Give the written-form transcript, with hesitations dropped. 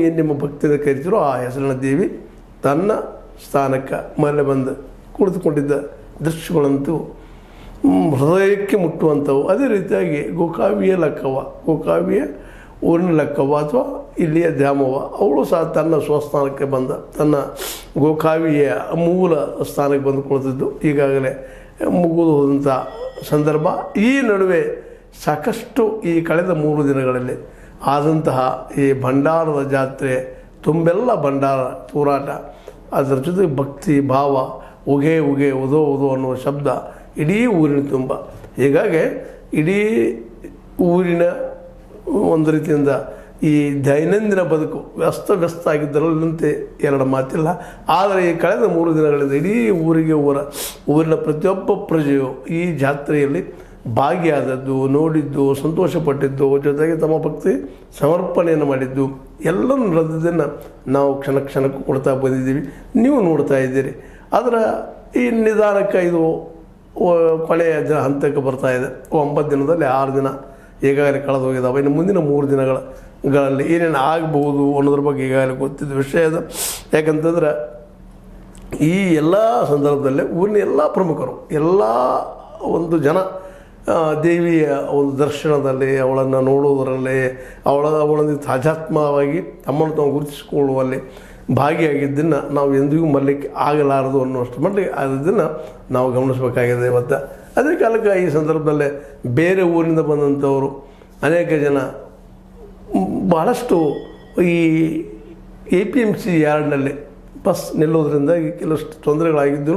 ಏನು ನಿಮ್ಮ ಭಕ್ತಿಯಿಂದ ಕರಿತೀರೋ ಆ ಹೆಸರಿನ ದೇವಿ ತನ್ನ ಸ್ಥಾನಕ್ಕೆ ಮೇಲೆ ಬಂದು ಕುಳಿತುಕೊಂಡಿದ್ದ ದೃಶ್ಯಗಳಂತೂ ಹೃದಯಕ್ಕೆ ಮುಟ್ಟುವಂಥವು. ಅದೇ ರೀತಿಯಾಗಿ ಗೋಕಾವಿಯ ಲಕ್ಕವ್ವ, ಗೋಕಾವಿಯ ಊರಿನ ಲಕ್ಕವ್ವ ಅಥವಾ ಇಲ್ಲಿಯ ದ್ಯಾಮವ್ವ, ಅವಳು ಸಹ ತನ್ನ ಸ್ವಸ್ಥಾನಕ್ಕೆ ಬಂದ, ತನ್ನ ಗೋಕಾವಿಯ ಮೂಲ ಸ್ಥಾನಕ್ಕೆ ಬಂದು ಕುಳಿತಿದ್ದು ಈಗಾಗಲೇ ಮುಗಿದು ಹೋದಂಥ ಸಂದರ್ಭ. ಈ ನಡುವೆ ಸಾಕಷ್ಟು ಈ ಕಳೆದ 3 ದಿನಗಳಲ್ಲಿ ಆದಂತಹ ಈ ಭಂಡಾರದ ಜಾತ್ರೆ ತುಂಬೆಲ್ಲ ಭಂಡಾರ ತೂರಾಟ, ಅದರ ಜೊತೆಗೆ ಭಕ್ತಿ ಭಾವ, ಉಗೆ ಉಗೆ ಉದೋ ಉದೋ ಅನ್ನುವ ಶಬ್ದ ಇಡೀ ಊರಿನ ತುಂಬ. ಹೀಗಾಗಿ ಇಡೀ ಊರಿನ ಒಂದು ರೀತಿಯಿಂದ ಈ ದೈನಂದಿನ ಬದುಕು ವ್ಯಸ್ತ ಆಗಿದ್ದರಲ್ಲಂತೆ ಎರಡು ಮಾತಿಲ್ಲ. ಆದರೆ ಈ ಕಳೆದ 3 ದಿನಗಳಿಂದ ಇಡೀ ಊರಿನ ಪ್ರತಿಯೊಬ್ಬ ಪ್ರಜೆಯು ಈ ಜಾತ್ರೆಯಲ್ಲಿ ಭಾಗಿಯಾದದ್ದು, ನೋಡಿದ್ದು, ಸಂತೋಷಪಟ್ಟಿದ್ದು, ಜೊತೆಗೆ ತಮ್ಮ ಭಕ್ತಿ ಸಮರ್ಪಣೆಯನ್ನು ಮಾಡಿದ್ದು ಎಲ್ಲನೂ ನಡೆದದನ್ನು ನಾವು ಕ್ಷಣಕ್ಕೂ ಕೊಡ್ತಾ ಬಂದಿದ್ದೀವಿ. ನೀವು ನೋಡ್ತಾ ಇದ್ದೀರಿ. ಅದರ ಈ ನಿಧಾನಕ್ಕೆ ಇದು ಕೊನೆಯ ಹಂತಕ್ಕೆ ಬರ್ತಾ ಇದೆ. 9 ದಿನದಲ್ಲಿ 6 ದಿನ ಈಗಾಗಲೇ ಕಳೆದು ಹೋಗಿದ್ದಾವೆ. ಇನ್ನು ಮುಂದಿನ 3 ದಿನಗಳಲ್ಲಿ ಏನೇನು ಆಗಬಹುದು ಅನ್ನೋದ್ರ ಬಗ್ಗೆ ಈಗಾಗಲೇ ಗೊತ್ತಿದ್ದ ವಿಷಯ ಅದು. ಯಾಕಂತಂದ್ರೆ ಈ ಎಲ್ಲ ಸಂದರ್ಭದಲ್ಲೇ ಊರಿನ ಎಲ್ಲ ಪ್ರಮುಖರು, ಎಲ್ಲ ಒಂದು ಜನ ದೇವಿಯ ಒಂದು ದರ್ಶನದಲ್ಲಿ, ಅವಳನ್ನು ನೋಡುವುದರಲ್ಲಿ, ಅವಳನ್ನು ತಾಜಾತ್ಮವಾಗಿ ತಮ್ಮನ್ನು ತಾವು ಗುರುತಿಸಿಕೊಳ್ಳುವಲ್ಲಿ ಭಾಗಿಯಾಗಿದ್ದನ್ನು ನಾವು ಎಂದಿಗೂ ಮರಲಿಕ್ಕೆ ಆಗಲಾರದು ಅನ್ನುವಷ್ಟು ಮಟ್ಟಿಗೆ ಅದನ್ನು ನಾವು ಗಮನಿಸಬೇಕಾಗಿದೆ ಇವತ್ತು. ಅದೇ ಕಾಲಕ್ಕೆ ಈ ಸಂದರ್ಭದಲ್ಲೇ ಬೇರೆ ಊರಿನಿಂದ ಬಂದಂಥವರು ಅನೇಕ ಜನ ಬಹಳಷ್ಟು ಈ APMC ಯಾರ್ಡ್ನಲ್ಲಿ ಬಸ್ ನಿಲ್ಲೋದ್ರಿಂದ ಕೆಲವಷ್ಟು ತೊಂದರೆಗಳಾಗಿದ್ದೂ